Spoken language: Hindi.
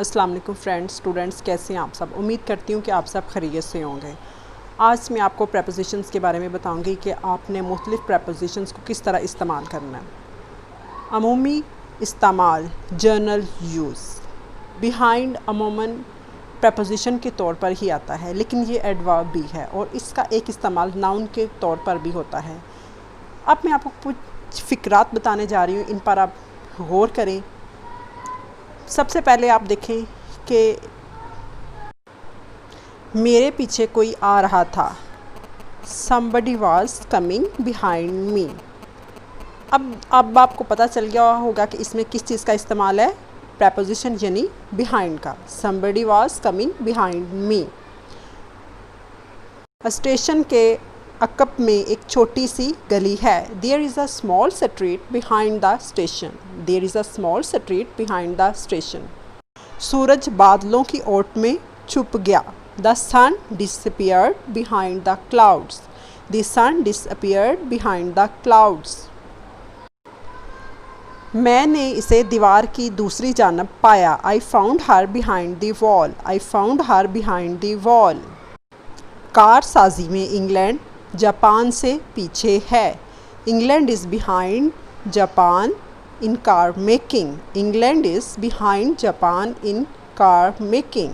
अस्सलाम वालेकुम फ्रेंड्स, स्टूडेंट्स, कैसे हैं आप सब। उम्मीद करती हूँ कि आप सब खैरियत से होंगे। आज मैं आपको प्रेपोजिशंस के बारे में बताऊंगी कि आपने मुख्तलिफ़ प्रेपोजिशंस को किस तरह इस्तेमाल करना है। अमूमी इस्तेमाल, जनरल यूज़। बिहाइंड अमूमन प्रेपोजिशन के तौर पर ही आता है, लेकिन ये एडवर्ब भी है और इसका एक इस्तेमाल नाउन के तौर पर भी होता है। अब मैं आपको कुछ फ़िक्रात बताने जा रही हूँ, इन पर आप गौर करें। सबसे पहले आप देखें कि मेरे पीछे कोई आ रहा था। Somebody was coming behind me। अब आपको पता चल गया होगा कि इसमें किस चीज़ का इस्तेमाल है, प्रेपोजिशन यानी बिहाइंड का। Somebody was coming behind me। Station के अकब में एक छोटी सी गली है। There is a small street behind the station। There is a small street behind the station। सूरज बादलों की ओट में छुप गया। The sun disappeared behind the clouds। The sun disappeared behind the clouds। मैंने इसे दीवार की दूसरी जानब पाया। I found her behind the wall। I found her behind the wall। Car साजी में इंग्लैंड जापान से पीछे है। England is behind Japan in car making। England is behind Japan in car making।